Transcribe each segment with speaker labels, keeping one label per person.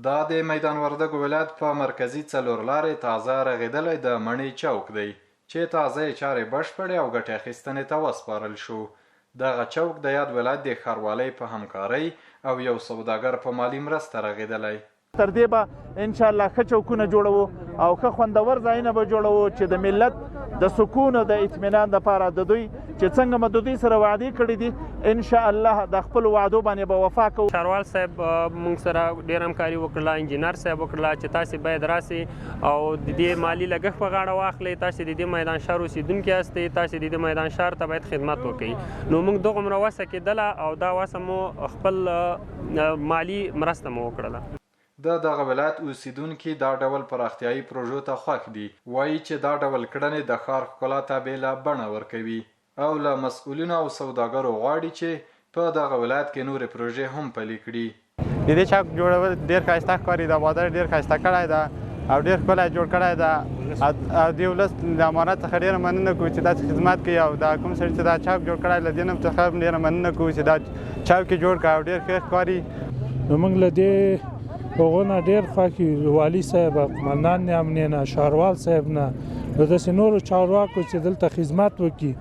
Speaker 1: دا د میدان وردګو ولایت په مرکزي څلورلارې تازه رغېدلی د مڼې چوک دی چې تازه یې چارې بشپړې او ګټې اخیستنې ته وسپارل شو. دغه چوک د یاد ولایت د ښاروالۍ په همکارۍ او یو سوداګر په مالي مرسته رغېدلی.
Speaker 2: تر دې به انشاءالله ښه چوکونه جوړوو او ښه خوندور ځایونه به جوړوو چې د ملت د سکون او د اطمینان دپاره د دوی چې څنګه مو د دوی سره وعدې کړي دي انشاءالله د خپلو وعدو باندې به وفا کوو.
Speaker 3: ښاروال صاحب موږ سره ډېر همکاري وکړله، انجینر صاحب وکړله چې تاسې باید راسئ او د دې مالي لګښت په غاړه واخلئ. تاسې د دې میدان شهر اوسېدونکي یاستئ، تاسې د دې میدان شهر ته باید خدمت وکړئ. نو موږ دغومره وسه کېدله او دا وسه مو خپل مالي مرسته مو وکړله.
Speaker 1: د دغه ولایت اوسیدونکي دا ډول پراختیایي پروژو ته خوښ دي. وایي چې دا ډول کړنې د ښار ښکلا ته بېله بڼه ورکوي او له مسؤلینو او سوداګرو غواړي چې په دغه ولایت کې نورې پروژې هم پلي کړي.
Speaker 4: د دې چوک جوړول ډېر ښایسته ښکاري، د بازار ډېر ښایسته کړی ده او ډېر ښکلی جوړ کړی ده او دې ولس د امانت څخه ډېره مننه کوو چې داسې خدمت کوي او دا کوم سړي چې دا چوک جوړ کړی له دې نه څخه ډېره مننه کوو چې دا چوک یې جوړ کړی او ډېر ښه ښکاري.
Speaker 5: نو موږ له دې هغو نه ډېر خوښ یو، والي صاحب، قومندان امنیه نه، ښاروال صاحب نه، د داسې نورو چارواکو چې دلته خدمت وکړي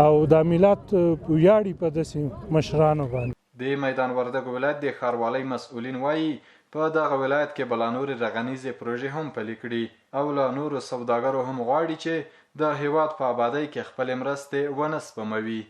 Speaker 5: او د ملت ویاړي په داسې مشرانو باندې.
Speaker 1: د میدان وردګو ولایت د ښاروالۍ مسؤلین وایي په دغه ولایت کې به لا نورې رغنیزې پروژې هم پلي کړي او له نورو سوداګرو هم غواړي چې د هیواد په ابادۍ کې خپلې مرستې ونه سپموي.